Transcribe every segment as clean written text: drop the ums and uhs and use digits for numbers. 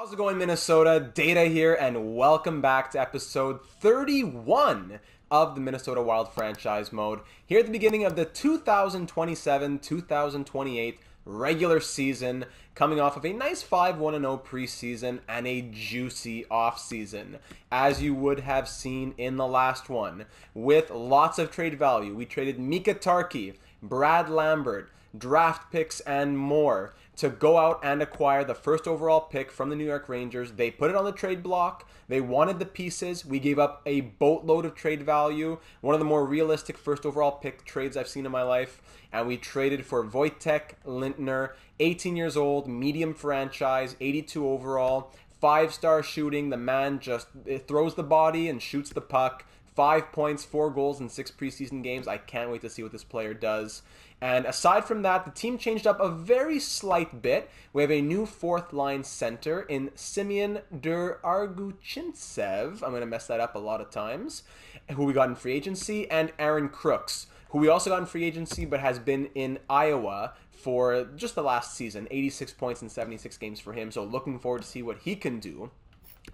How's it going, Minnesota? Data here, and welcome back to episode 31 of the Minnesota Wild franchise mode. Here at the beginning of the 2027-2028 regular season, coming off of a nice 5-1-0 preseason and a juicy offseason, as you would have seen in the last one, with lots of trade value. We traded Mika Tarki, Brad Lambert, draft picks, and more to go out and acquire the first overall pick from the New York Rangers. They put it on the trade block. They wanted the pieces. We gave up a boatload of trade value, one of the more realistic first overall pick trades I've seen in my life. And we traded for Wojtek Lindner, 18 years old, medium franchise, 82 overall, 5-star shooting. The man just throws the body and shoots the puck. 5 points, 4 goals in 6 preseason games. I can't wait to see what this player does. And aside from that, the team changed up a very slight bit. We have a new fourth-line center in Simeon Arguchintsev. I'm going to mess that up a lot of times. Who we got in free agency. And Aaron Crooks, who we also got in free agency but has been in Iowa for just the last season. 86 points in 76 games for him. So looking forward to see what he can do.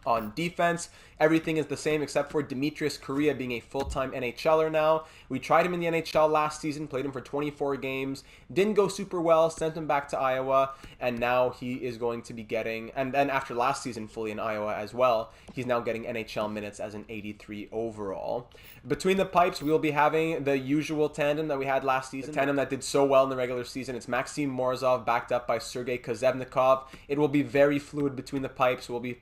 On defense, everything is the same except for Demetrius Correa being a full-time NHLer now. We tried him in the NHL last season, played him for 24 games, didn't go super well, sent him back to Iowa, and now he is going to be getting, and then after last season fully in Iowa as well, he's now getting NHL minutes as an 83 overall. Between the pipes, we'll be having the usual tandem that we had last season, the tandem that did so well in the regular season. It's Maxim Morozov backed up by Sergei Kozevnikov. It will be very fluid between the pipes. We'll be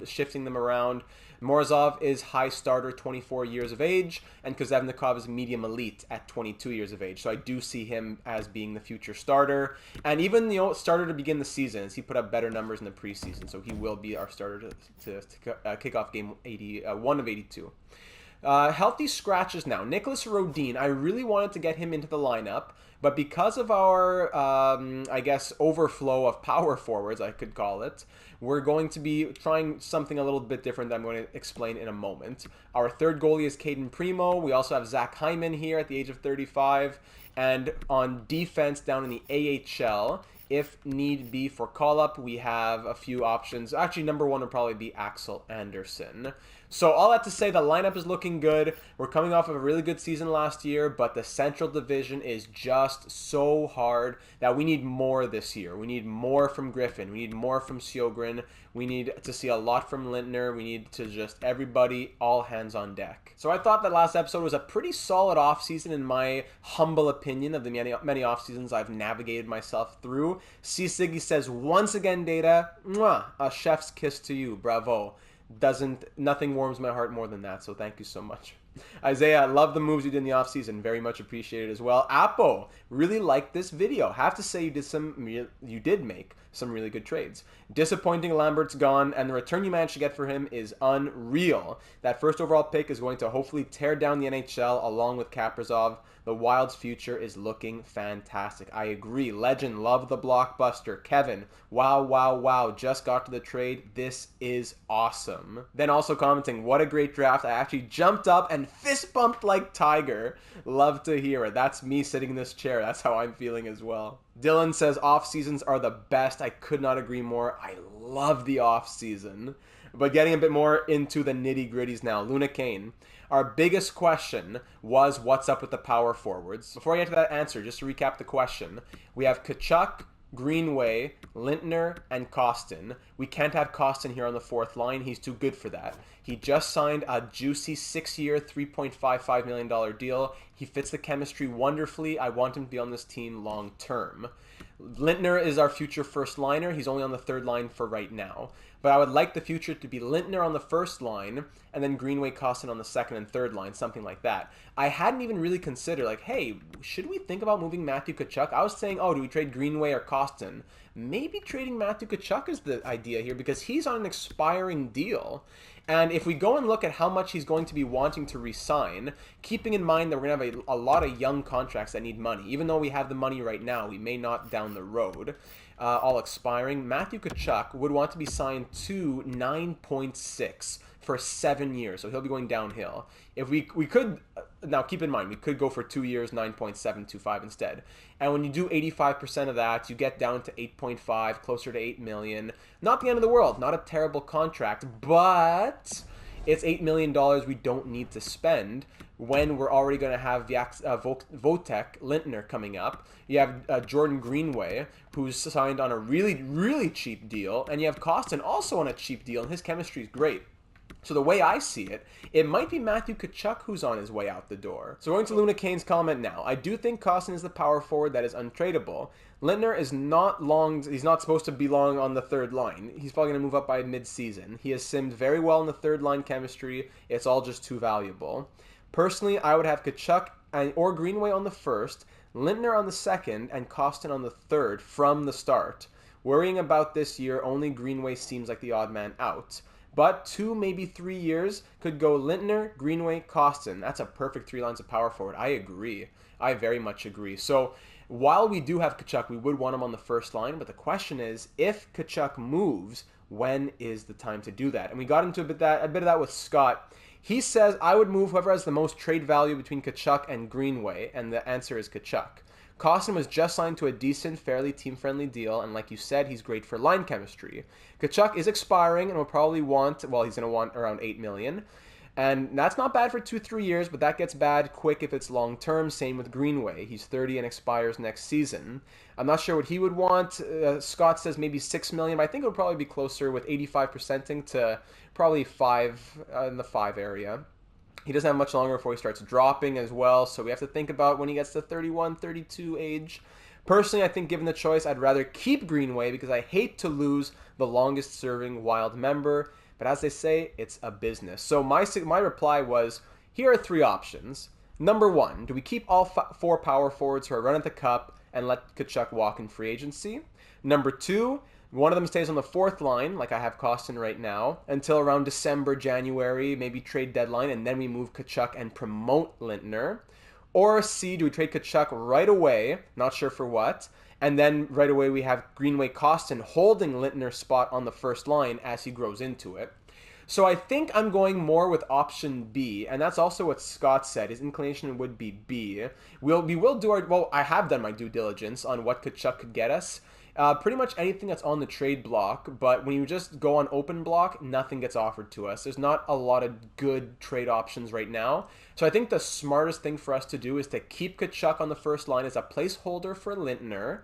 shifting them around. Morozov is high starter, 24 years of age, and Kozevnikov is medium elite at 22 years of age. So I do see him as being the future starter, and even starter to begin the season, as he put up better numbers in the preseason. So he will be our starter to kick off game 81 of 82. Healthy scratches now. Nicholas Rodin, I really wanted to get him into the lineup, but because of our, I guess, overflow of power forwards, I could call it, we're going to be trying something a little bit different that I'm going to explain in a moment. Our third goalie is Caden Primo. We also have Zach Hyman here at the age of 35. And on defense down in the AHL, if need be for call-up, we have a few options. Actually, number one would probably be Axel Anderson. So all that to say, the lineup is looking good. We're coming off of a really good season last year, but the Central Division is just so hard that we need more this year. We need more from Griffin. We need more from Sjogren. We need to see a lot from Lindner. We need to just everybody, all hands on deck. So I thought that last episode was a pretty solid offseason in my humble opinion of the many off-seasons I've navigated myself through. C. Siggy says, once again, Data, mwah, a chef's kiss to you. Bravo. Nothing warms my heart more than that, so thank you so much. Isaiah, love the moves you did in the offseason. Very much appreciated as well. Apo, really liked this video. Have to say you did make some really good trades. Disappointing Lambert's gone, and the return you managed to get for him is unreal. That first overall pick is going to hopefully tear down the NHL along with Kaprizov. The Wild's future is looking fantastic. I agree. Legend, love the blockbuster. Kevin, wow, wow, wow. Just got to the trade. This is awesome. Then also commenting, what a great draft. I actually jumped up and fist bumped like Tiger. Love to hear it. That's me sitting in this chair. That's how I'm feeling as well. Dylan says off seasons are the best. I could not agree more. I love the off season. But getting a bit more into the nitty gritties now. Luna Kane. Our biggest question was what's up with the power forwards. Before I get to that answer, just to recap the question, we have Tkachuk, Greenway, Lintner, and Kostin. We can't have Kostin here on the fourth line. He's too good for that. He just signed a juicy 6-year, $3.55 million deal. He fits the chemistry wonderfully. I want him to be on this team long term. Lintner is our future first liner. He's only on the third line for right now. But I would like the future to be Lintner on the first line and then Greenway, Kostin on the second and third line, something like that. I hadn't even really considered, like, hey, should we think about moving Matthew Tkachuk? I was saying, oh, do we trade Greenway or Kostin? Maybe trading Matthew Tkachuk is the idea here because he's on an expiring deal. And if we go and look at how much he's going to be wanting to re-sign, keeping in mind that we're going to have a lot of young contracts that need money, even though we have the money right now, we may not down the road, all expiring, Matthew Tkachuk would want to be signed to 9.6 for 7 years, so he'll be going downhill. If we could Now, keep in mind, we could go for 2 years, 9.725 instead. And when you do 85% of that, you get down to 8.5, closer to 8 million. Not the end of the world, not a terrible contract, but it's $8 million we don't need to spend when we're already going to have Votek Lintner coming up. You have Jordan Greenway, who's signed on a really, really cheap deal, and you have Kostin also on a cheap deal, and his chemistry is great. So the way I see it, it might be Matthew Tkachuk who's on his way out the door. So going to Luna Kane's comment now. I do think Kostin is the power forward that is untradeable. Lintner is not long, he's not supposed to be long on the third line. He's probably going to move up by mid-season. He has simmed very well in the third line chemistry. It's all just too valuable. Personally, I would have Tkachuk or Greenway on the first, Lintner on the second, and Kostin on the third from the start. Worrying about this year, only Greenway seems like the odd man out. But 2, maybe 3 years could go Lintner, Greenway, Kostin. That's a perfect 3 lines of power forward. I agree. I very much agree. So while we do have Tkachuk, we would want him on the first line. But the question is, if Tkachuk moves, when is the time to do that? And we got into a bit of that with Scott. He says, I would move whoever has the most trade value between Tkachuk and Greenway. And the answer is Tkachuk. Kostin was just signed to a decent, fairly team-friendly deal, and like you said, he's great for line chemistry. Tkachuk is expiring and will probably want, well, he's going to want around $8 million. And that's not bad for 2-3 years, but that gets bad quick if it's long-term. Same with Greenway. He's 30 and expires next season. I'm not sure what he would want. Scott says maybe $6 million, but I think it would probably be closer with 85%ing to probably 5 in the 5 area. He doesn't have much longer before he starts dropping as well, so we have to think about when he gets to 31, 32 age. Personally, I think given the choice, I'd rather keep Greenway because I hate to lose the longest-serving Wild member. But as they say, it's a business. So my reply was, here are 3 options. Number 1, do we keep all 4 power forwards who are running the cup and let Tkachuk walk in free agency? Number 2, one of them stays on the 4th line, like I have Kostin right now, until around December, January, maybe trade deadline, and then we move Tkachuk and promote Lintner. Or C, do we trade Tkachuk right away, not sure for what, and then right away we have Greenway Kostin holding Lintner's spot on the first line as he grows into it. So I think I'm going more with option B, and that's also what Scott said. His inclination would be B. We will do our, well, I have done my due diligence on what Tkachuk could get us. Pretty much anything that's on the trade block, but when you just go on open block, nothing gets offered to us. There's not a lot of good trade options right now. So I think the smartest thing for us to do is to keep Tkachuk on the first line as a placeholder for Lintner,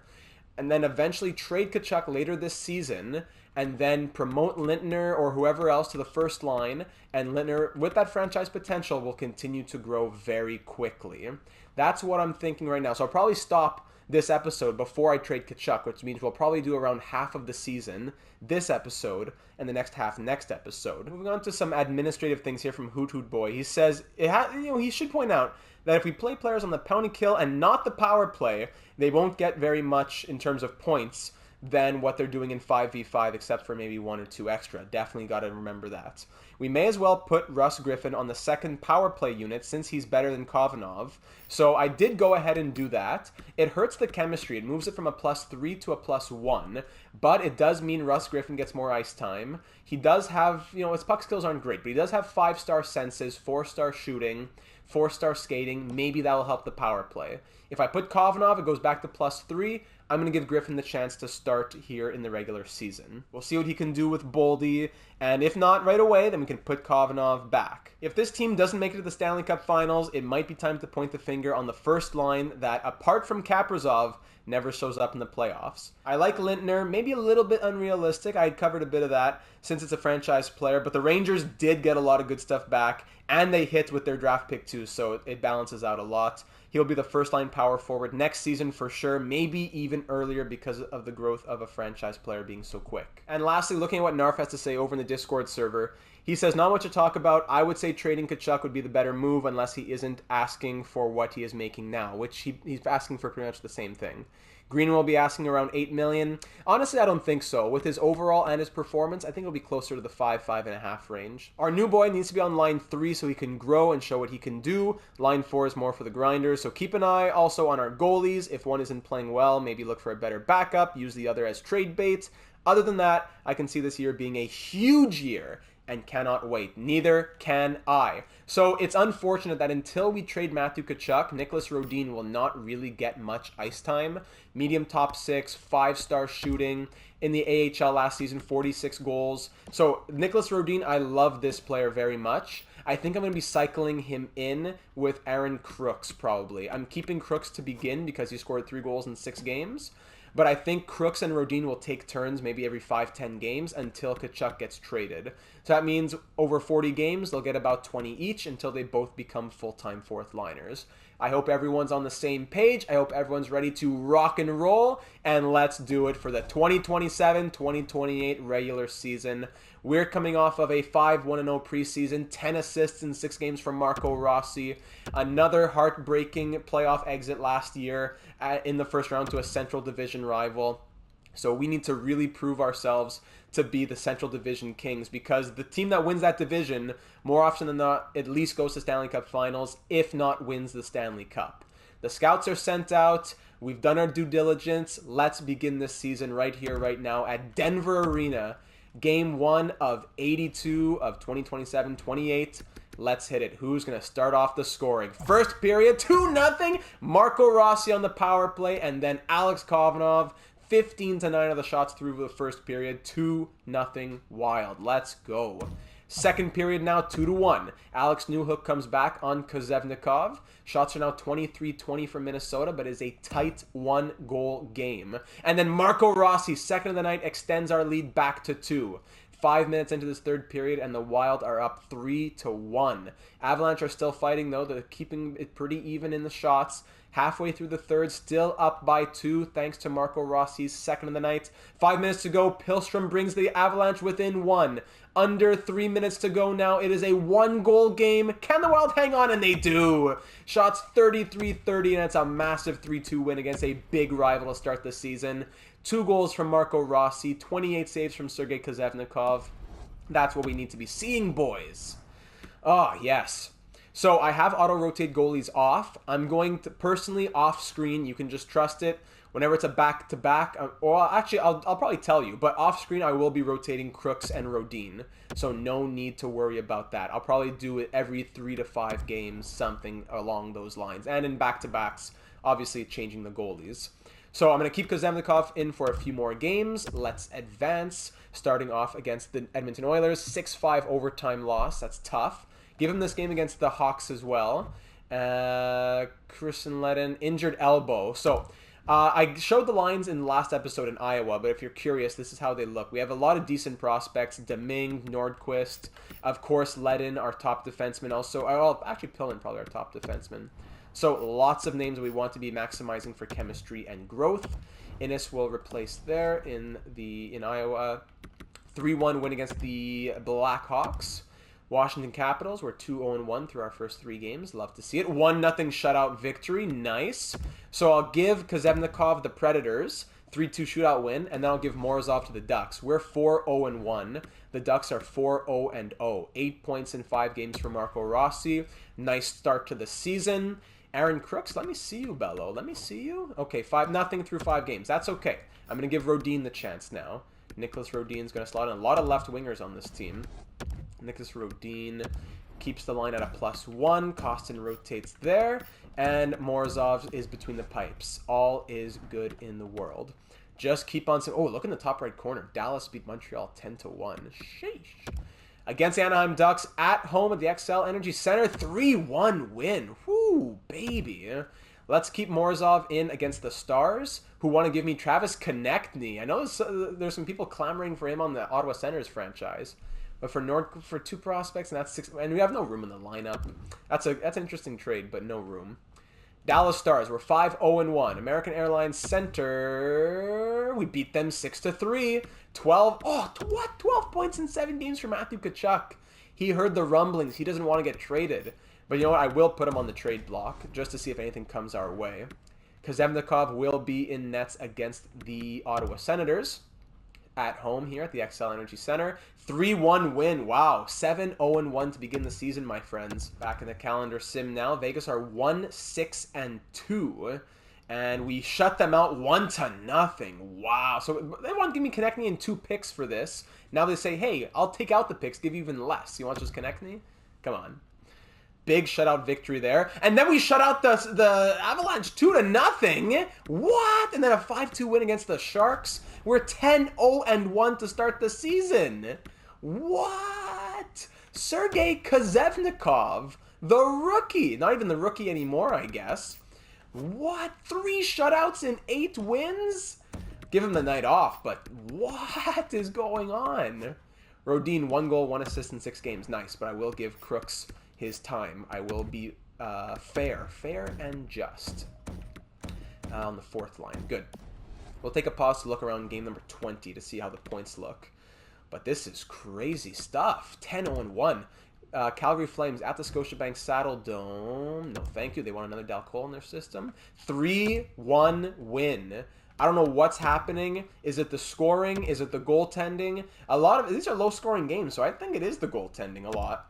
and then eventually trade Tkachuk later this season, and then promote Lintner or whoever else to the first line, and Lintner, with that franchise potential, will continue to grow very quickly. That's what I'm thinking right now. So I'll probably stop this episode before I trade Tkachuk, which means we'll probably do around half of the season this episode and the next half next episode. Moving on to some administrative things here from Hoot Hoot Boy. He says he should point out that if we play players on the penalty kill and not the power play, they won't get very much in terms of points than what they're doing in 5v5, except for maybe 1 or 2 extra. Definitely got to remember that. We may as well put Russ Griffin on the second power play unit since he's better than Kovanov. So I did go ahead and do that. It hurts the chemistry. It moves it from a +3 to a +1, but it does mean Russ Griffin gets more ice time. He does have, his puck skills aren't great, but he does have 5-star senses, 4-star shooting, 4-star skating. Maybe that will help the power play. If I put Kovanov, it goes back to +3. I'm going to give Griffin the chance to start here in the regular season. We'll see what he can do with Boldy, and if not right away, then we can put Kovanov back. If this team doesn't make it to the Stanley Cup Finals, it might be time to point the finger on the first line that, apart from Kaprizov, never shows up in the playoffs. I like Lintner, maybe a little bit unrealistic. I had covered a bit of that since it's a franchise player, but the Rangers did get a lot of good stuff back, and they hit with their draft pick too, so it balances out a lot. He'll be the first-line power forward next season for sure, maybe even earlier because of the growth of a franchise player being so quick. And lastly, looking at what Narf has to say over in the Discord server, he says, not much to talk about. I would say trading Tkachuk would be the better move unless he isn't asking for what he is making now, which he's asking for pretty much the same thing. Green will be asking around $8 million. Honestly, I don't think so. With his overall and his performance, I think it'll be closer to the 5.5 range. Our new boy needs to be on line 3 so he can grow and show what he can do. Line 4 is more for the grinders, so keep an eye also on our goalies. If one isn't playing well, maybe look for a better backup, use the other as trade bait. Other than that, I can see this year being a huge year and cannot wait. Neither can I. So it's unfortunate that until we trade Matthew Tkachuk, Nicholas Rodin will not really get much ice time. Medium top six, 5-star shooting. In the AHL last season, 46 goals. So Nicholas Rodin, I love this player very much. I think I'm going to be cycling him in with Aaron Crooks probably. I'm keeping Crooks to begin because he scored 3 goals in 6 games. But I think Crooks and Rodin will take turns maybe every 5-10 games until Tkachuk gets traded. So that means over 40 games, they'll get about 20 each until they both become full-time fourth liners. I hope everyone's on the same page. I hope everyone's ready to rock and roll. And let's do it for the 2027-2028 regular season. We're coming off of a 5-1-0 preseason, 10 assists in 6 games from Marco Rossi. Another heartbreaking playoff exit last year in the first round to a Central Division rival. So we need to really prove ourselves to be the Central Division Kings, because the team that wins that division, more often than not, at least goes to Stanley Cup Finals, if not wins the Stanley Cup. The scouts are sent out. We've done our due diligence. Let's begin this season right here, right now at Denver Arena. Game 1 of 82 of 2027-28. Let's hit it. Who's going to start off the scoring? First period, 2-0. Marco Rossi on the power play, and then Alex Kovanov, 15-9 of the shots through the first period. 2-0 Wild. Let's go. Second period now, 2-1. Alex Newhook comes back on Kozevnikov. Shots are now 23-20 for Minnesota, but is a tight 1-goal game. And then Marco Rossi, second of the night, extends our lead back to 2. 5 minutes into this third period, and the Wild are up 3-1. Avalanche are still fighting, though. They're keeping it pretty even in the shots. Halfway through the third, still up by 2, thanks to Marco Rossi's second of the night. 5 minutes to go. Pilstrom brings the Avalanche within 1. Under 3 minutes to go now. It is a 1-goal game. Can the Wild hang on? And they do. Shots 33-30, and it's a massive 3-2 win against a big rival to start the season. 2 goals from Marco Rossi, 28 saves from Sergei Kozevnikov. That's what we need to be seeing, boys. Oh, yes. So I have auto-rotate goalies off. I'm going to personally off-screen. You can just trust it. Whenever it's a back-to-back, or actually, I'll probably tell you, but off-screen I will be rotating Crooks and Rodin. So no need to worry about that. I'll probably do it every 3 to 5 games, something along those lines. And in back-to-backs, obviously changing the goalies. So I'm going to keep Kozemnikov in for a few more games. Let's advance. Starting off against the Edmonton Oilers. 6-5 overtime loss. That's tough. Give him this game against the Hawks as well. Christian Ledin, injured elbow. So I showed the lines in the last episode in Iowa, but if you're curious, this is how they look. We have a lot of decent prospects. Deming, Nordquist, of course, Ledin, our top defenseman. Also, actually, Pillman, probably our top defenseman. So lots of names we want to be maximizing for chemistry and growth. Innes will replace there in Iowa. 3-1 win against the Blackhawks. Washington Capitals, we're 2-0-1 through our first 3 games. Love to see it. 1-0 shutout victory. Nice. So I'll give Kozevnikov the Predators. 3-2 shootout win. And then I'll give Morozov to the Ducks. We're 4-0-1. The Ducks are 4-0-0. 8 points in 5 games for Marco Rossi. Nice start to the season. Aaron Crooks, let me see you, Bello. Let me see you. Okay, 5-0 through 5 games. That's okay. I'm going to give Rodin the chance now. Nicholas Rodin's going to slot in a lot of left wingers on this team. Nicholas Rodin keeps the line at a +1. Kostin rotates there. And Morozov is between the pipes. All is good in the world. Just keep on... Oh, look in the top right corner. Dallas beat Montreal 10-1. Sheesh. Against the Anaheim Ducks at home at the XL Energy Center. 3-1 win. Whoo, baby. Let's keep Morozov in against the Stars, who want to give me Travis Konechny. I know there's some people clamoring for him on the Ottawa Senators franchise. But for 2 prospects, and that's 6, and we have no room in the lineup. That's an interesting trade, but no room. Dallas Stars, we're 5-0-1. American Airlines Center, we beat them 6-3. 12 points in 7 games for Matthew Tkachuk. He heard the rumblings. He doesn't want to get traded. But you know what? I will put him on the trade block just to see if anything comes our way. Kozemnikov will be in nets against the Ottawa Senators at home here at the XL Energy Center. 3-1 win. Wow. 7-0-1 to begin the season, my friends. Back in the calendar sim now. Vegas are 1-6-2 And we shut them out 1-0. Wow. So they want to give me Konechny and 2 picks for this. Now they say, hey, I'll take out the picks, give you even less. You want just Konechny? Come on. Big shutout victory there. And then we shut out the Avalanche 2-0. What? And then a 5-2 win against the Sharks. We're 10-0-1 to start the season. What? Sergei Kozevnikov, the rookie. Not even the rookie anymore, I guess. What? 3 shutouts in 8 wins? Give him the night off, but what is going on? Rodin, 1 goal, 1 assist in 6 games. Nice, but I will give Crooks his time. I will be fair and just on the 4th line. Good. We'll take a pause to look around game number 20 to see how the points look. But this is crazy stuff. 10-0-1. Calgary Flames at the Scotiabank Saddledome. No, thank you. They want another Dal Cole in their system. 3-1 win. I don't know what's happening. Is it the scoring? Is it the goaltending? A lot of these are low-scoring games, so I think it is the goaltending a lot.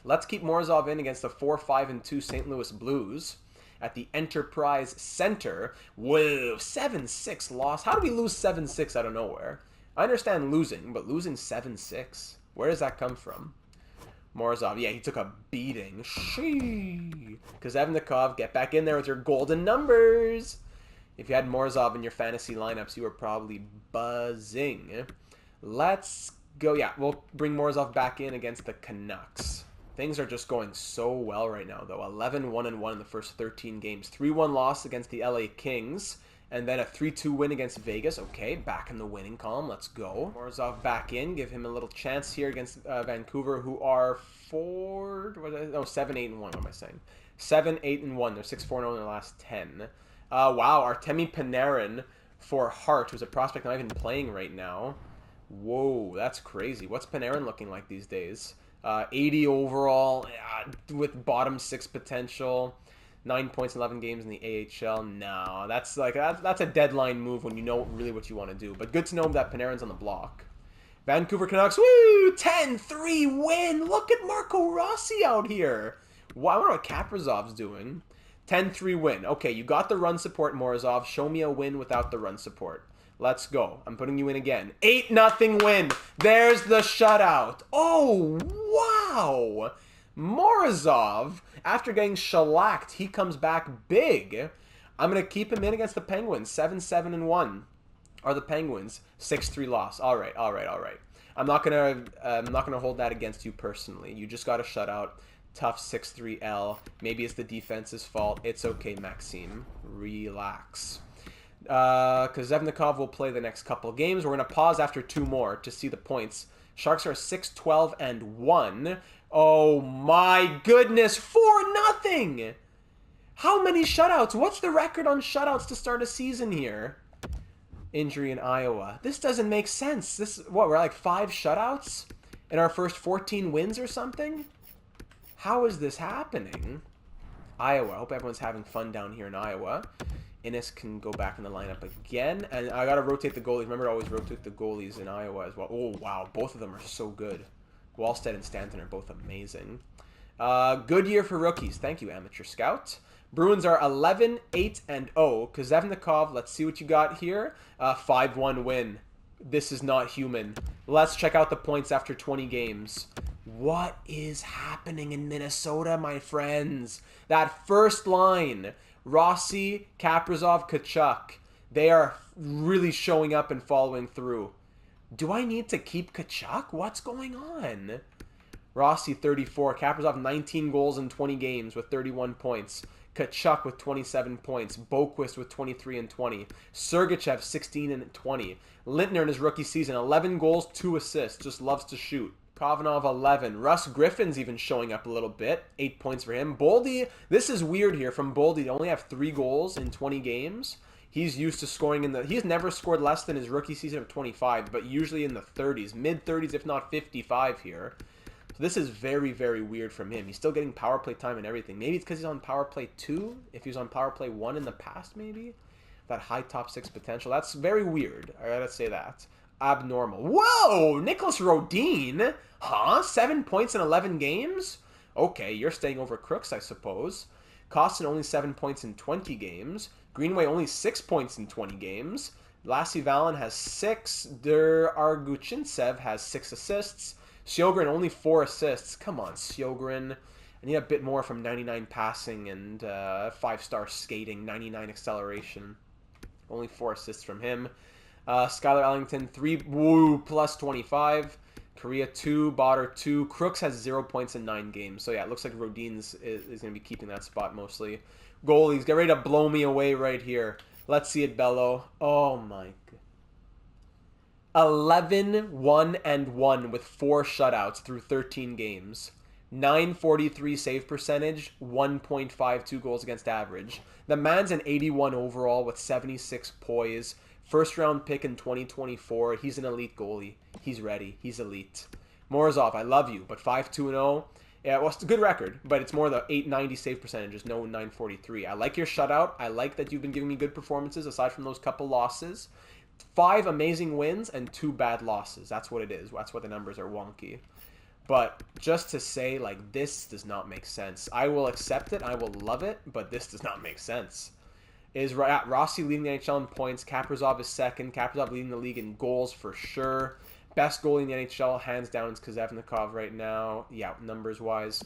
Let's keep Morozov in against the 4-5-2 St. Louis Blues at the Enterprise Center. Whoa, 7-6 loss. How do we lose 7-6 out of nowhere? I understand losing, but losing 7-6? Where does that come from? Morozov, yeah, he took a beating. Shee. Kozevnikov, get back in there with your golden numbers. If you had Morozov in your fantasy lineups, you were probably buzzing. Let's go. Yeah, we'll bring Morozov back in against the Canucks. Things are just going so well right now, though. 11-1-1 in the first 13 games. 3-1 loss against the LA Kings. And then a 3-2 win against Vegas. Okay, back in the winning column. Let's go. Morozov back in. Give him a little chance here against Vancouver, who are 7-8-1. What am I saying? 7-8-1. They're 6-4-0 in their last 10. Wow, Artemi Panarin for Hart, who's a prospect not even playing right now. Whoa, that's crazy. What's Panarin looking like these days? 80 overall, with bottom 6 potential. 9 points in 11 games in the AHL. No, that's a deadline move when you know really what you want to do. But good to know that Panarin's on the block. Vancouver Canucks, woo! 10-3 win! Look at Marco Rossi out here. Wow, I wonder what Kaprizov's doing. 10-3 win. Okay, you got the run support, Morozov. Show me a win without the run support. Let's go. I'm putting you in again. 8-0 win. There's the shutout. Oh, wow. Morozov, after getting shellacked, he comes back big. I'm going to keep him in against the Penguins. 7-7-1 are the Penguins. 6-3 loss. All right. I'm not gonna hold that against you personally. You just got a shutout. Tough 6-3 L. Maybe it's the defense's fault. It's okay, Maxime. Relax. Kozevnikov will play the next couple games. We're going to pause after 2 more to see the points. Sharks are 6-12-1. Oh my goodness, 4-0! How many shutouts? What's the record on shutouts to start a season here? Injury in Iowa. This doesn't make sense. We're like 5 shutouts in our first 14 wins or something? How is this happening? Iowa. I hope everyone's having fun down here in Iowa. Innes can go back in the lineup again. And I got to rotate the goalies. Remember to always rotate the goalies in Iowa as well. Oh, wow. Both of them are so good. Wallstead and Stanton are both amazing. Good year for rookies. Thank you, Amateur Scout. Bruins are 11-8-0. Kozevnikov, let's see what you got here. 5-1 win. This is not human. Let's check out the points after 20 games. What is happening in Minnesota, my friends? That first line, Rossi, Kaprizov, Tkachuk, they are really showing up and following through. Do I need to keep Tkachuk? What's going on? Rossi, 34. Kaprizov, 19 goals in 20 games with 31 points. Tkachuk with 27 points. Boquist with 23 and 20. Sergachev, 16 and 20. Lintner in his rookie season, 11 goals, 2 assists. Just loves to shoot. Kovanov, 11. Russ Griffin's even showing up a little bit. 8 points for him. Boldy, this is weird here from Boldy to only have 3 goals in 20 games. He's used to scoring he's never scored less than his rookie season of 25, but usually in the 30s, mid-30s, if not 55 here. So this is very, very weird from him. He's still getting power play time and everything. Maybe it's because he's on power play 2, if he was on power play 1 in the past, maybe? That high top 6 potential. That's very weird. I gotta say that. Abnormal. Whoa! Nicholas Rodin? Huh? 7 points in 11 games? Okay, you're staying over Crooks, I suppose. Kostin only 7 points in 20 games. Greenway only 6 points in 20 games. Lassie Vallon has 6. Der Arguchintsev has 6 assists. Sjogren only 4 assists. Come on, Sjogren. I need a bit more from 99 passing and 5-star skating, 99 acceleration. Only 4 assists from him. Skylar Ellington, 3, plus 25. Korea 2, Botter 2. Crooks has 0 points in 9 games. So yeah, it looks like Rodin's is going to be keeping that spot mostly. Goalies, get ready to blow me away right here. Let's see it, Bello. Oh my god. 11-1-1 with 4 shutouts through 13 games. 943 save percentage, 1.52 goals against average. The man's an 81 overall with 76 poise. First round pick in 2024. He's an elite goalie. He's ready. He's elite. Morozov, I love you, but 5-2-0. Yeah, well, it's a good record, but it's more the 890 save percentages, no 943. I like your shutout. I like that you've been giving me good performances aside from those couple losses. 5 amazing wins and 2 bad losses. That's what it is. That's what the numbers are wonky. But just to say, like, this does not make sense. I will accept it. I will love it, but this does not make sense. Is Rossi leading the NHL in points? Kaprizov is second. Kaprizov leading the league in goals for sure. Best goalie in the NHL, hands down, is Kozevnikov right now. Yeah, numbers-wise.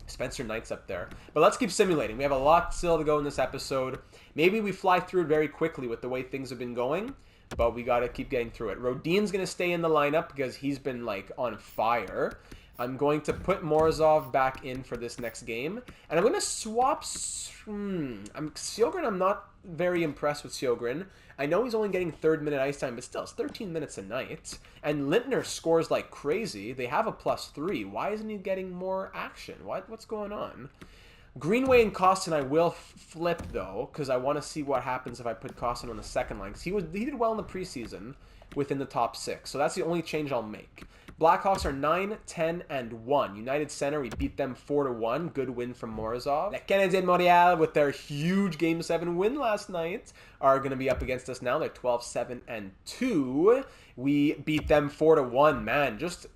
Spencer Knight's up there. But let's keep simulating. We have a lot still to go in this episode. Maybe we fly through it very quickly with the way things have been going, but we got to keep getting through it. Rodin's going to stay in the lineup because he's been, like, on fire. I'm going to put Morozov back in for this next game. And I'm going to swap... Sjogren, I'm not very impressed with Sjogren. I know he's only getting third minute ice time, but still, it's 13 minutes a night. And Lintner scores like crazy. They have a +3. Why isn't he getting more action? What's going on? Greenway and Kostin I will flip, though, because I want to see what happens if I put Kostin on the second line. Because he did well in the preseason within the top 6. So that's the only change I'll make. Blackhawks are 9-10-1. United Center, we beat them 4-1. Good win from Morozov. The Canadiens Montreal, with their huge Game 7 win last night, are going to be up against us now. They're 12-7-2. We beat them 4-1. Man, just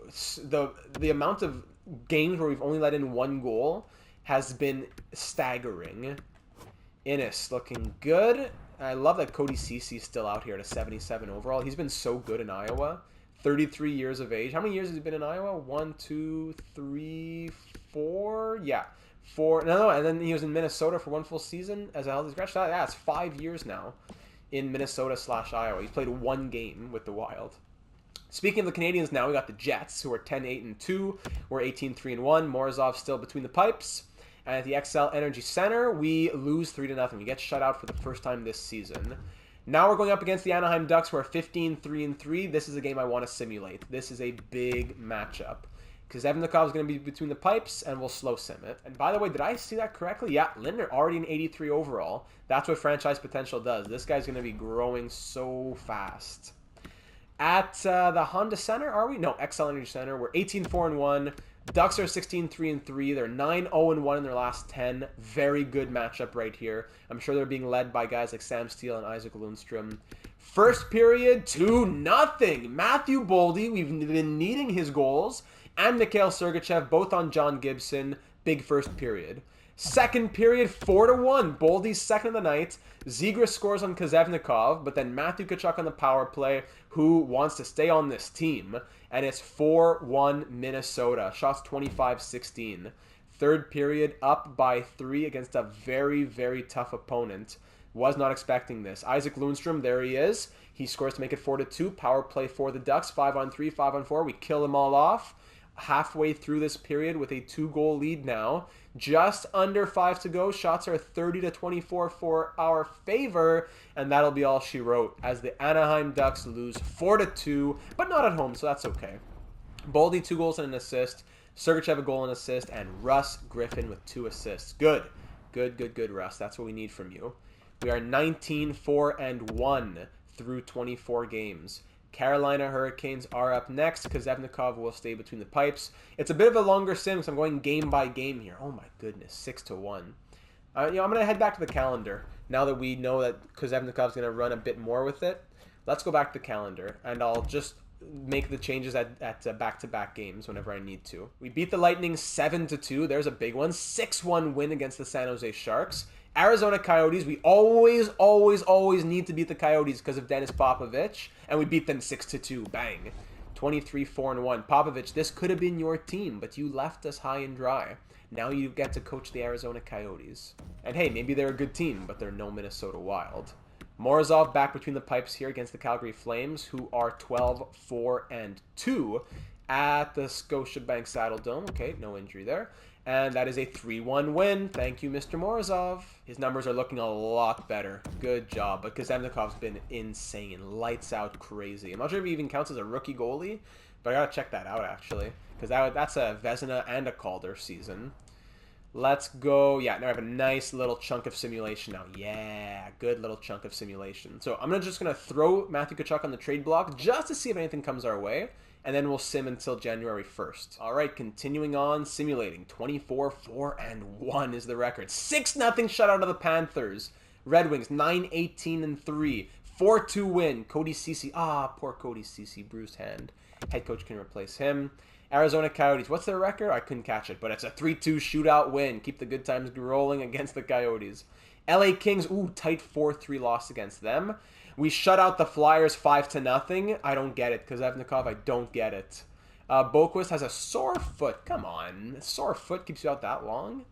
the amount of games where we've only let in 1 goal has been staggering. Innes looking good. I love that Cody Cece's still out here at a 77 overall. He's been so good in Iowa. 33 years of age. How many years has he been in Iowa? 1, 2, 3, 4? Yeah. 4. No, and then he was in Minnesota for 1 full season as a healthy scratch. Yeah, it's 5 years now in Minnesota/Iowa. He's played 1 game with the Wild. Speaking of the Canadians now, we got the Jets, who are 10-8-2. We're 18-3-1. Morozov still between the pipes. And at the XL Energy Center, we lose 3-0. We get shut out for the first time this season. Now we're going up against the Anaheim Ducks, who are 15-3-3. This is a game I want to simulate. This is a big matchup. Because Evnikov is going to be between the pipes, and we'll slow sim it. And by the way, did I see that correctly? Yeah, Lindner already an 83 overall. That's what franchise potential does. This guy's going to be growing so fast. At the Honda Center, are we? No, XL Energy Center. We're 18-4-1. Ducks are 16-3-3. They're 9-0-1 in their last 10. Very good matchup right here. I'm sure they're being led by guys like Sam Steele and Isaac Lundstrom. First period, 2-0. Matthew Boldy, we've been needing his goals, and Mikhail Sergachev, both on John Gibson. Big first period. Second period, 4-1. Boldy's second of the night. Zegras scores on Kozevnikov, but then Matthew Tkachuk on the power play, who wants to stay on this team. And it's 4-1 Minnesota. Shots 25-16. Third period, up by 3 against a very, very tough opponent. Was not expecting this. Isaac Lundstrom, there he is. He scores to make it 4-2. Power play for the Ducks. 5-on-3, 5-on-4. We kill them all off. Halfway through this period with a 2-goal lead now. Just under 5 to go. Shots are 30-24 for our favor. And that'll be all she wrote as the Anaheim Ducks lose 4-2. But not at home, so that's okay. Boldy, 2 goals and an assist. Sergachev, a goal and assist. And Russ Griffin with 2 assists. Good. Good, Russ. That's what we need from you. We are 19-4-1 through 24 games. Carolina Hurricanes are up next because Evnikov will stay between the pipes. It's a bit of a longer sim because I'm going game by game here. Oh my goodness, 6-1. I'm going to head back to the calendar now that we know that Kozevnikov's going to run a bit more with it. Let's go back to the calendar, and I'll just make the changes at back-to-back games whenever I need to. We beat the Lightning 7-2. There's a big one. 6-1 win against the San Jose Sharks. Arizona Coyotes, we always need to beat the Coyotes because of Dennis Popovich, and we beat them 6-2. Bang. 23-4-1. Popovich, this could have been your team, but you left us high and dry. Now you get to coach the Arizona Coyotes. And hey, maybe they're a good team, but they're no Minnesota Wild. Morozov back between the pipes here against the Calgary Flames, who are 12-4-2 at the Scotiabank Saddledome. Okay, no injury there. And that is a 3-1 win. Thank you, Mr. Morozov. His numbers are looking a lot better. Good job. But Kuzemnikov's been insane. Lights out crazy. I'm not sure if he even counts as a rookie goalie, but I gotta check that out, actually. Because that's a Vezina and a Calder season. Let's go. Yeah, now I have a nice little chunk of simulation now. Yeah, good little chunk of simulation. So I'm just going to throw Matthew Tkachuk on the trade block just to see if anything comes our way. And then we'll sim until January 1st. All right, continuing on, simulating. 24-4-1 is the record. 6-0 shutout of the Panthers. Red Wings, 9-18-3. 4-2 win. Cody Ceci. Poor Cody Ceci, bruised hand. Head coach can replace him. Arizona Coyotes, what's their record? I couldn't catch it, but it's a 3-2 shootout win. Keep the good times rolling against the Coyotes. LA Kings, tight 4-3 loss against them. We shut out the Flyers 5-0. I don't get it. Kuzevnikov, I don't get it. Boquist has a sore foot. Come on. A sore foot keeps you out that long?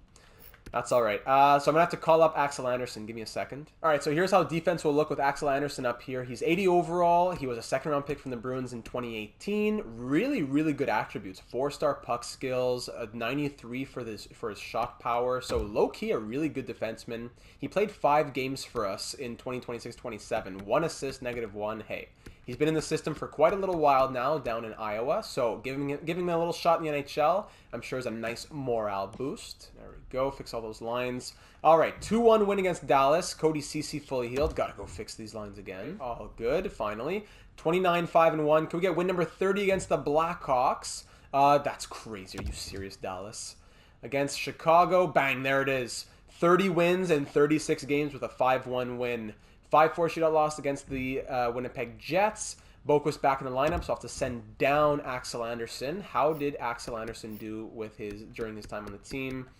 That's all right. So I'm going to have to call up Axel Anderson. Give me a second. All right, so here's how defense will look with Axel Anderson up here. He's 80 overall. He was a second-round pick from the Bruins in 2018. Really, really good attributes. 4-star puck skills, a 93 for his shot power. So low-key, a really good defenseman. He played 5 games for us in 2026-27. 1 assist, -1. Hey, he's been in the system for quite a little while now down in Iowa. So giving him a little shot in the NHL, I'm sure is a nice morale boost. There we go. Fix all those lines. All right, 2-1 win against Dallas. Cody Ceci fully healed. Gotta go fix these lines again. All good, finally. 29-5-1. Can we get win number 30 against the Blackhawks? That's crazy. Are you serious, Dallas? Against Chicago, bang, there it is. 30 wins in 36 games with a 5-1 win. 5-4 shootout loss against the Winnipeg Jets. Boquist back in the lineup, so I'll have to send down Axel Anderson. How did Axel Anderson do with during his time on the team?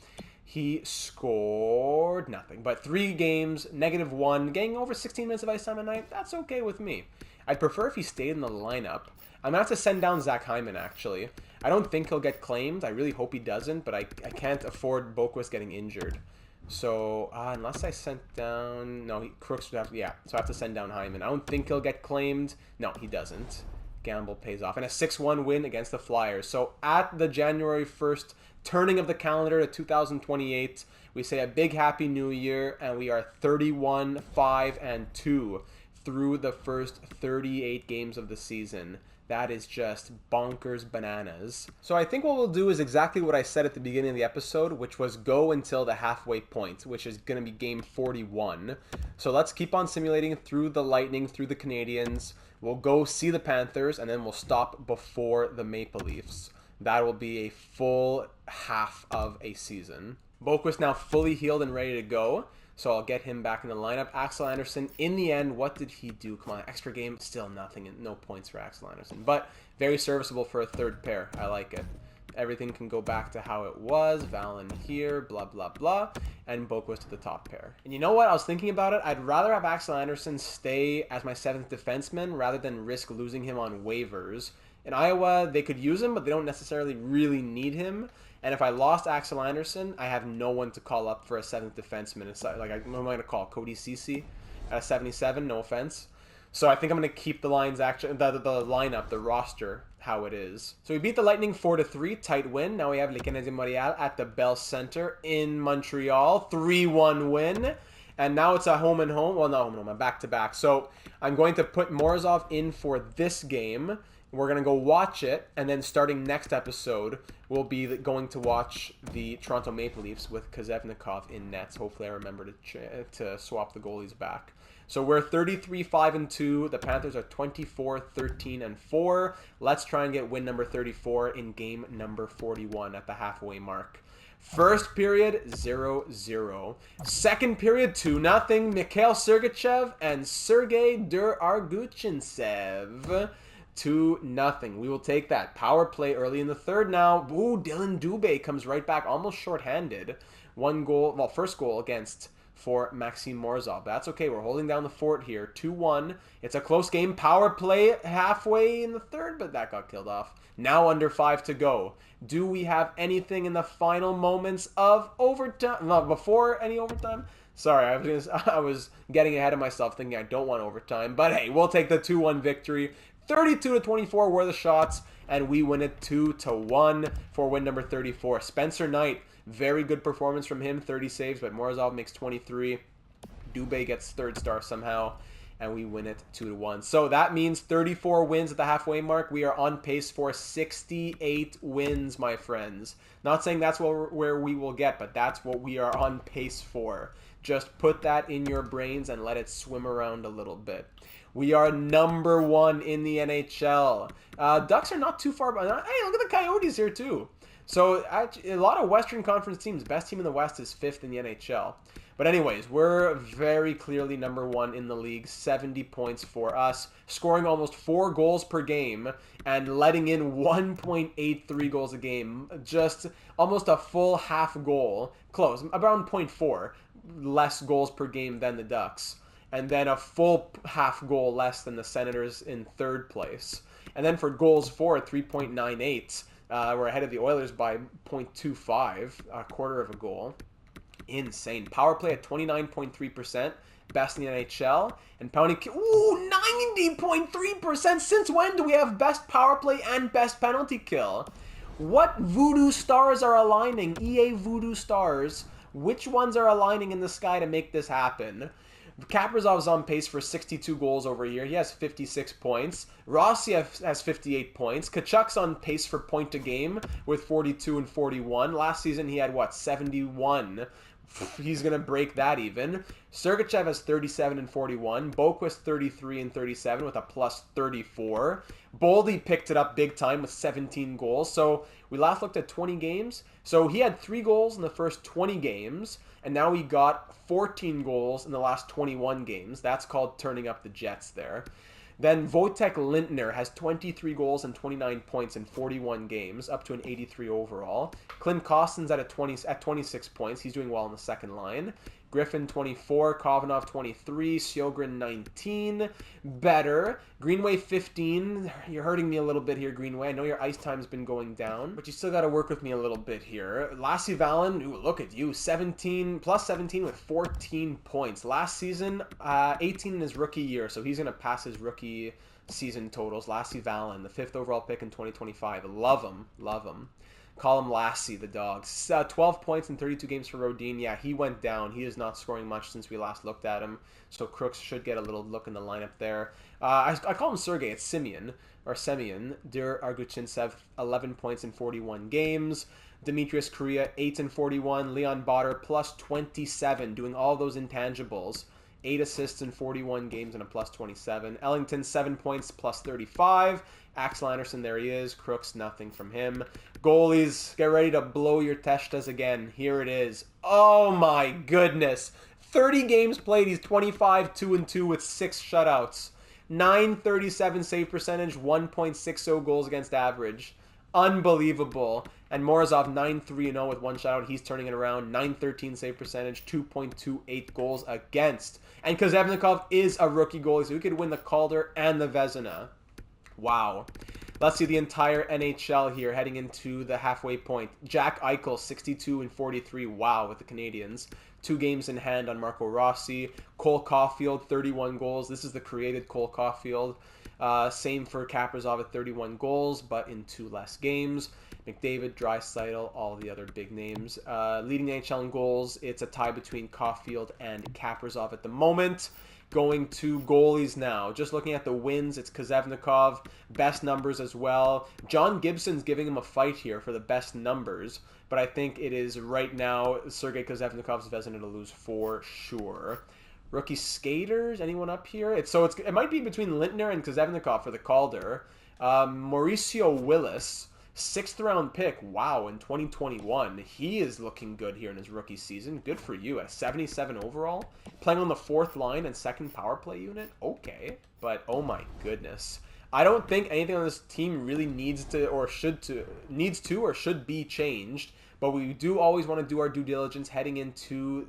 He scored nothing, but 3 games, -1, getting over 16 minutes of ice time a night. That's okay with me. I'd prefer if he stayed in the lineup. I'm going to have to send down Zach Hyman, actually. I don't think he'll get claimed. I really hope he doesn't, but I can't afford Boquist getting injured. So, unless I sent down... No, Crooks would have to... Yeah, so I have to send down Hyman. I don't think he'll get claimed. No, he doesn't. Gamble pays off. And a 6-1 win against the Flyers. So, at the January 1st turning of the calendar to 2028, we say a big happy new year, and we are 31-5-2 through the first 38 games of the season. That is just bonkers bananas. So I think what we'll do is exactly what I said at the beginning of the episode, which was go until the halfway point, which is going to be game 41. So let's keep on simulating through the Lightning, through the Canadiens. We'll go see the Panthers, and then we'll stop before the Maple Leafs. That will be a full half of a season. Boquist now fully healed and ready to go. So I'll get him back in the lineup. Axel Anderson, in the end, what did he do? Come on, extra game, still nothing, and no points for Axel Anderson. But very serviceable for a third pair. I like it. Everything can go back to how it was. Valen here, blah, blah, blah. And Boquist to the top pair. And you know what? I was thinking about it. I'd rather have Axel Anderson stay as my 7th defenseman rather than risk losing him on waivers. In Iowa, they could use him, but they don't necessarily really need him. And if I lost Axel Anderson, I have no one to call up for a 7th defenseman. It's like, who am I going to call? Cody Ceci at 77? No offense. So I think I'm going to keep the lines the lineup, the roster, how it is. So we beat the Lightning 4-3, tight win. Now we have Le Canadien Montréal at the Bell Center in Montreal, 3-1 win. And now it's a home and home. Well, not home and home, a back-to-back. So I'm going to put Morozov in for this game. We're going to go watch it, and then starting next episode, we'll be going to watch the Toronto Maple Leafs with Kuzevnikov in nets. Hopefully I remember to swap the goalies back. So we're 33-5-2. The Panthers are 24-13-4. Let's try and get win number 34 in game number 41 at the halfway mark. First period, 0-0. Second period, 2-0. Mikhail Sergachev and Sergei Durarguchintsev. 2-0. We will take that. Power play early in the third now. Ooh, Dylan Dubé comes right back, almost shorthanded. One goal, well, first goal against for Maxim Morozov. That's okay. We're holding down the fort here. 2-1. It's a close game. Power play halfway in the third, but that got killed off. Now under 5 to go. Do we have anything in the final moments of overtime? No, before any overtime? Sorry, I was getting ahead of myself thinking I don't want overtime. But hey, we'll take the 2-1 victory. 32-24 were the shots, and we win it 2-1 for win number 34. Spencer Knight, very good performance from him, 30 saves, but Morozov makes 23. Dubé gets third star somehow, and we win it 2-1. So that means 34 wins at the halfway mark. We are on pace for 68 wins, my friends. Not saying that's where we will get, but that's what we are on pace for. Just put that in your brains and let it swim around a little bit. We are number 1 in the NHL. Ducks are not too far behind. Hey, look at the Coyotes here too. So a lot of Western Conference teams. Best team in the West is 5th in the NHL. But anyways, we're very clearly number 1 in the league. 70 points for us. Scoring almost 4 goals per game and letting in 1.83 goals a game. Just almost a full half goal. Close. Around 0.4 less goals per game than the Ducks. And then a full half goal less than the Senators in 3rd place. And then for goals for, 3.98. We're ahead of the Oilers by 0.25, a quarter of a goal. Insane. Power play at 29.3%, best in the NHL. And penalty kill, ooh, 90.3%. Since when do we have best power play and best penalty kill? What voodoo stars are aligning? EA voodoo stars. Which ones are aligning in the sky to make this happen? Kaprizov's on pace for 62 goals over a year. He has 56 points. Rossi has 58 points. Kachuk's on pace for point a game with 42 and 41. Last season he had, 71. He's going to break that even. Sergachev has 37 and 41. Boquist 33 and 37 with a plus 34. Boldy picked it up big time with 17 goals. So we last looked at 20 games. So he had 3 goals in the first 20 games. And now he got 14 goals in the last 21 games. That's called turning up the Jets there. Then Wojtek Lindner has 23 goals and 29 points in 41 games, up to an 83 overall. Klim Kostin's at 26 points. He's doing well on the second line. Griffin 24, Kovanov 23, Sjogren 19. Better. Greenway 15. You're hurting me a little bit here, Greenway. I know your ice time's been going down, but you still got to work with me a little bit here. Lassie Vallon, ooh, look at you. 17 with 14 points. Last season, 18 in his rookie year, so he's going to pass his rookie season totals. Lassie Vallon, the 5th overall pick in 2025. Love him. Love him. Call him Lassie, the dog. 12 points in 32 games for Rodin. Yeah, he went down. He is not scoring much since we last looked at him. So Crooks should get a little look in the lineup there. I call him Sergey. It's Semyon. Dir Arguchintsev, 11 points in 41 games. Demetrius Correa, 8 and 41. Leon Botter, plus 27, doing all those intangibles. 8 assists in 41 games and a plus 27. Ellington, 7 points, plus 35. Axel Anderson, there he is. Crooks, nothing from him. Goalies, get ready to blow your testas again. Here it is. Oh my goodness. 30 games played. He's 25, 2-2 with 6 shutouts. 937 save percentage, 1.60 goals against average. Unbelievable. And Morozov 9-3-0 with 1 shutout. He's turning it around. 913 save percentage, 2.28 goals against. And Kozevnikov is a rookie goalie, so he could win the Calder and the Vezina. Wow. Let's see the entire NHL here heading into the halfway point. Jack Eichel, 62 and 43. Wow, with the Canadiens. 2 games in hand on Marco Rossi. Cole Caulfield, 31 goals. This is the created Cole Caulfield. Same for Kaprizov at 31 goals, but in 2 less games. McDavid, Draisaitl, all the other big names. Leading the NHL in goals, it's a tie between Caulfield and Kaprizov at the moment. Going to goalies now. Just looking at the wins, it's Kozevnikov. Best numbers as well. John Gibson's giving him a fight here for the best numbers, but I think it is right now Sergei Kozevnikov's Vezina to lose for sure. Rookie skaters, anyone up here? It might be between Lintner and Kozevnikov for the Calder. Mauricio Willis, 6th round pick. Wow, in 2021. He is looking good here in his rookie season. Good for you. At 77 overall. Playing on the 4th line and 2nd power play unit. Okay. But oh my goodness. I don't think anything on this team really needs to or should be changed. But we do always want to do our due diligence heading into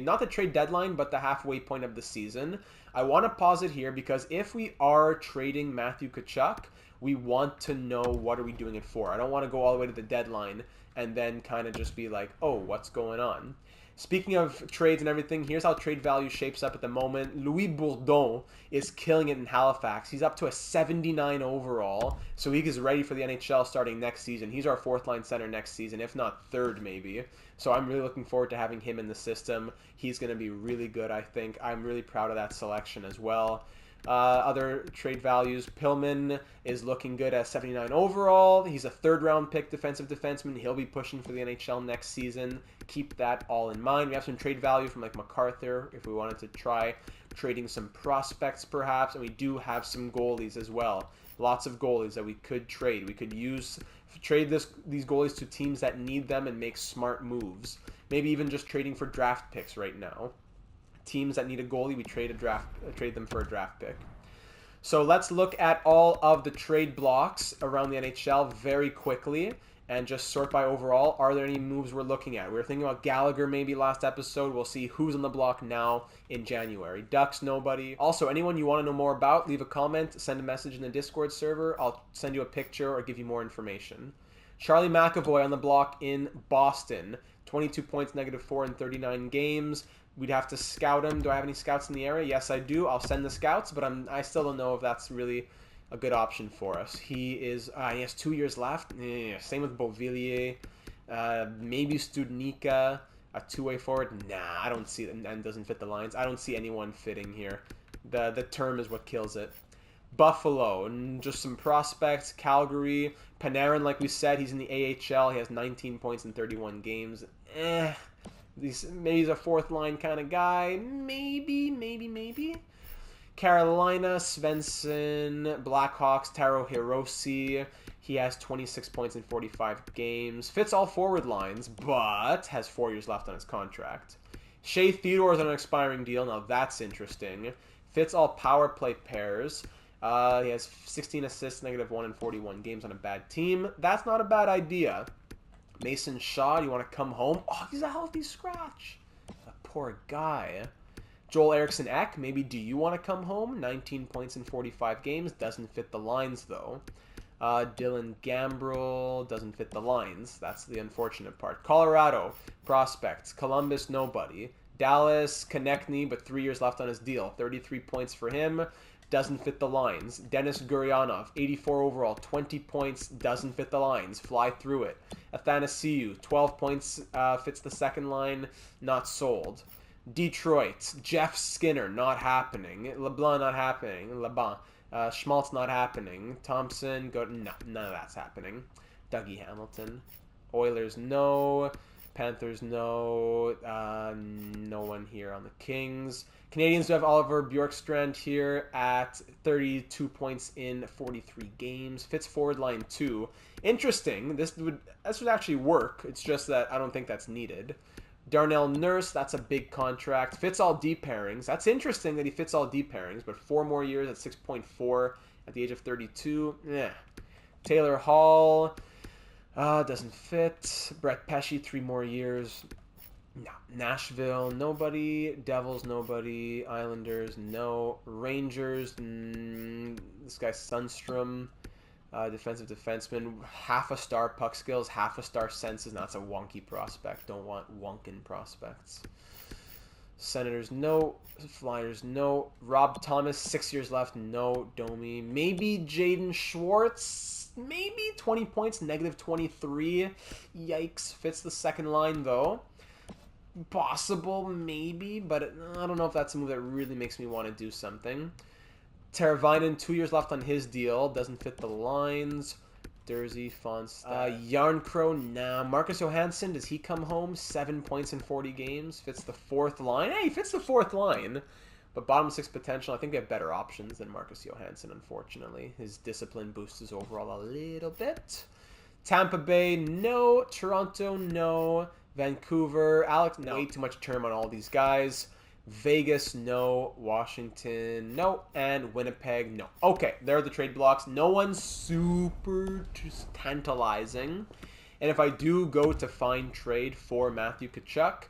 not the trade deadline, but the halfway point of the season. I want to pause it here because if we are trading Matthew Tkachuk, we want to know what are we doing it for. I don't want to go all the way to the deadline and then kind of just be like, oh, what's going on? Speaking of trades and everything, here's how trade value shapes up at the moment. Louis Bourdon is killing it in Halifax. He's up to a 79 overall, so he is ready for the NHL starting next season. He's our fourth-line center next season, if not third maybe. So I'm really looking forward to having him in the system. He's going to be really good, I think. I'm really proud of that selection as well. Other trade values, Pillman is looking good at 79 overall. He's a third-round pick defensive defenseman. He'll be pushing for the NHL next season. Keep that all in mind. We have some trade value from like MacArthur if we wanted to try trading some prospects perhaps, and we do have some goalies as well. Lots of goalies that we could trade. We could trade these goalies to teams that need them and make smart moves. Maybe even just trading for draft picks right now. Teams that need a goalie, we trade them for a draft pick. So let's look at all of the trade blocks around the NHL very quickly and just sort by overall. Are there any moves we're looking at? We were thinking about Gallagher maybe last episode. We'll see who's on the block now in January. Ducks, nobody. Also, anyone you want to know more about, leave a comment, send a message in the Discord server. I'll send you a picture or give you more information. Charlie McAvoy on the block in Boston. 22 points, -4 in 39 games. We'd have to scout him. Do I have any scouts in the area? Yes, I do. I'll send the scouts, but I still don't know if that's really a good option for us. He has 2 years left. Same with Beauvillier. Maybe Studnicka, a two-way forward. Nah, I don't see it, and doesn't fit the lines. I don't see anyone fitting here. The term is what kills it. Buffalo, and just some prospects. Calgary, Panarin, like we said, he's in the AHL. He has 19 points in 31 games. Maybe he's a fourth line kind of guy. Maybe. Carolina, Svensson, Blackhawks, Taro Hirose. He has 26 points in 45 games. Fits all forward lines, but has 4 years left on his contract. Shea Theodore is on an expiring deal. Now that's interesting. Fits all power play pairs. He has 16 assists, -1 in 41 games on a bad team. That's not a bad idea. Mason Shaw, you want to come home? Oh, he's a healthy scratch. A poor guy. Joel Eriksson Ek, maybe do you want to come home? 19 points in 45 games. Doesn't fit the lines, though. Dylan Gambrell doesn't fit the lines. That's the unfortunate part. Colorado, prospects. Columbus, nobody. Dallas, Konechny, but 3 years left on his deal. 33 points for him. Doesn't fit the lines. Denis Gurianov, 84 overall, 20 points, doesn't fit the lines. Fly through it. Athanasiou, 12 points, fits the second line, not sold. Detroit, Jeff Skinner, not happening. LeBlanc, not happening. Schmaltz, not happening. Thompson, no, none of that's happening. Dougie Hamilton. Oilers, no. Panthers, no. No one here on the Kings. Canadians do have Oliver Bjorkstrand here at 32 points in 43 games. Fits forward line 2. Interesting. This would actually work. It's just that I don't think that's needed. Darnell Nurse, that's a big contract. Fits all D pairings. That's interesting that he fits all D pairings, but 4 more years at 6.4 at the age of 32. Taylor Hall, doesn't fit. Brett Pesce, 3 more years. No. Nashville, nobody. Devils, nobody. Islanders, no. Rangers, this guy Sundstrom, defensive defenseman. Half a star puck skills, half a star senses. Now, that's a wonky prospect. Don't want wonkin prospects. Senators, no. Flyers, no. Rob Thomas, 6 years left, no. Domi. Maybe Jaden Schwartz. Maybe 20 points, -23. Yikes. Fits the second line, though. Possible, maybe, but I don't know if that's a move that really makes me want to do something. Teravainen, 2 years left on his deal. Doesn't fit the lines. Dersey, Fonts. Yarncrow, nah. Marcus Johansson, does he come home? 7 points in 40 games. Fits the fourth line. Hey, he fits the fourth line. But bottom 6 potential, I think we have better options than Marcus Johansson, unfortunately. His discipline boosts his overall a little bit. Tampa Bay, no. Toronto, no. Vancouver, Alex, no. Way too much term on all these guys. Vegas, no. Washington, no. And Winnipeg, no. Okay, there are the trade blocks. No one's super just tantalizing. And if I do go to find trade for Matthew Tkachuk,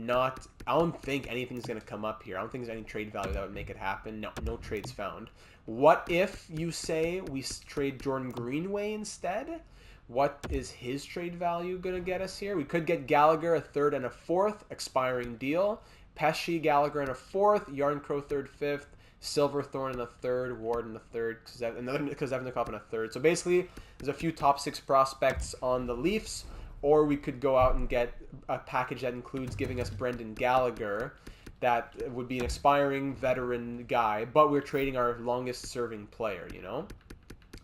I don't think anything's going to come up here. I don't think there's any trade value that would make it happen. No, no trades found. What if you say we trade Jordan Greenway instead? What is his trade value going to get us here? We could get Gallagher, a third and a fourth, expiring deal. Pesce, Gallagher in a fourth, Yarncrow third, fifth, Silverthorne in a third, Ward in a third, Kozevnikov in a third. So basically, there's a few top 6 prospects on the Leafs, or we could go out and get a package that includes giving us Brendan Gallagher. That would be an expiring veteran guy, but we're trading our longest serving player, you know?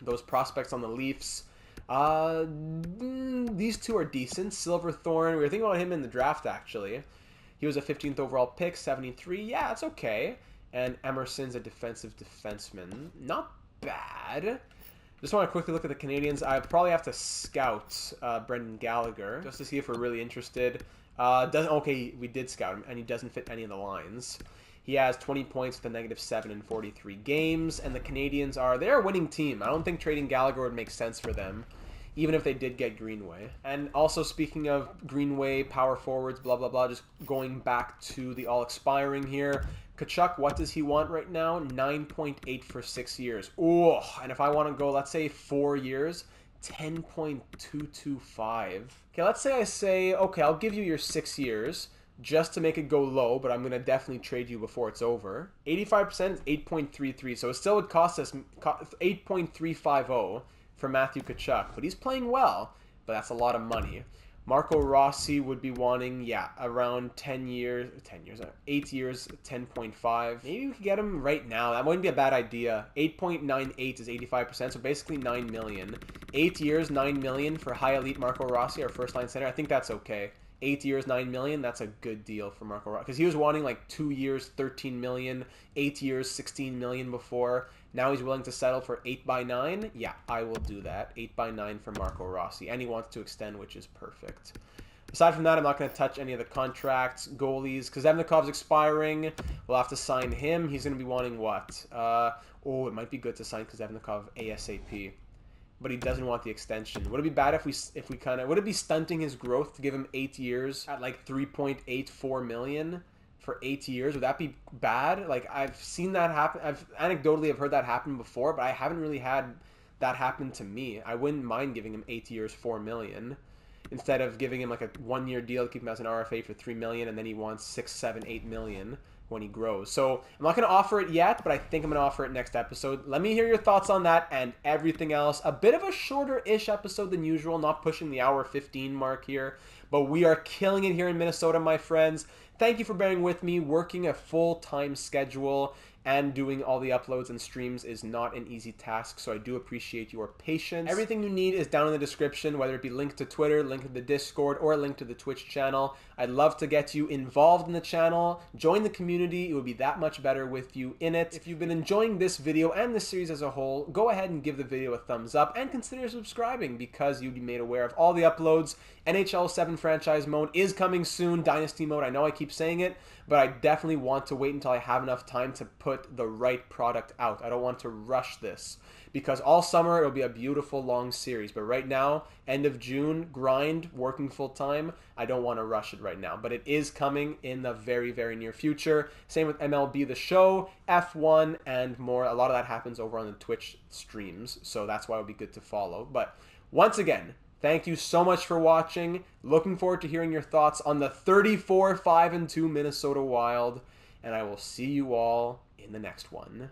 Those prospects on the Leafs, these two are decent. Silverthorne, we were thinking about him in the draft, actually. He was a 15th overall pick, 73. Yeah, it's okay. And Emerson's a defensive defenseman. Not bad. Just want to quickly look at the Canadians. I probably have to scout Brendan Gallagher just to see if we're really interested. Okay, we did scout him, and he doesn't fit any of the lines. He has 20 points with a -7 in 43 games, and the Canadians they're a winning team. I don't think trading Gallagher would make sense for them, even if they did get Greenway. And also, speaking of Greenway, power forwards, blah, blah, blah, just going back to the all-expiring here. Tkachuk, what does he want right now? 9.8 for 6 years. Oh, and if I want to go, let's say 4 years, 10.225. Okay, let's say okay, I'll give you your 6 years just to make it go low, but I'm going to definitely trade you before it's over. 85% is 8.33, so it still would cost us 8.350 for Matthew Tkachuk, but he's playing well, but that's a lot of money. Marco Rossi would be wanting, around 8 years, 10.5. Maybe we could get him right now. That wouldn't be a bad idea. 8.98 is 85%, so basically 9 million. 8 years, 9 million for high elite Marco Rossi, our first line center. I think that's okay. 8 years, 9 million, that's a good deal for Marco Rossi. Because he was wanting like 2 years, 13 million, 8 years, 16 million before. Now he's willing to settle for 8x9. Yeah, I will do that. 8x9 for Marco Rossi. And he wants to extend, which is perfect. Aside from that, I'm not going to touch any of the contracts, goalies. Kozevnikov's expiring. We'll have to sign him. He's going to be wanting what? It might be good to sign Kozevnikov ASAP. But he doesn't want the extension. Would it be bad if we would it be stunting his growth to give him 8 years at like 3.84 million for 8 years? Would that be bad? Like, I've seen that happen. I've heard that happen before, but I haven't really had that happen to me. I wouldn't mind giving him 8 years, 4 million, instead of giving him like a 1 year deal to keep him as an RFA for 3 million, and then he wants 6, 7, 8 million when he grows. So I'm not going to offer it yet, but I think I'm going to offer it next episode. Let me hear your thoughts on that and everything else. A bit of a shorter-ish episode than usual, not pushing the hour 15 mark here, but we are killing it here in Minnesota, my friends. Thank you for bearing with me. Working a full-time schedule and doing all the uploads and streams is not an easy task, so I do appreciate your patience. Everything you need is down in the description, whether it be linked to Twitter, linked to the Discord, or a link to the Twitch channel. I'd love to get you involved in the channel. Join the community. It would be that much better with you in it. If you've been enjoying this video and this series as a whole, go ahead and give the video a thumbs up and consider subscribing because you'll be made aware of all the uploads. NHL 7 franchise mode is coming soon. Dynasty mode, I know I keep saying it, but I definitely want to wait until I have enough time to put the right product out. I don't want to rush this because all summer it'll be a beautiful long series, but right now, end of June, grind, working full time, I don't want to rush it right now, but it is coming in the very, very near future. Same with MLB The Show, F1, and more. A lot of that happens over on the Twitch streams, so that's why it would be good to follow. But once again, thank you so much for watching. Looking forward to hearing your thoughts on the 34-5-2 Minnesota Wild, and I will see you all in the next one.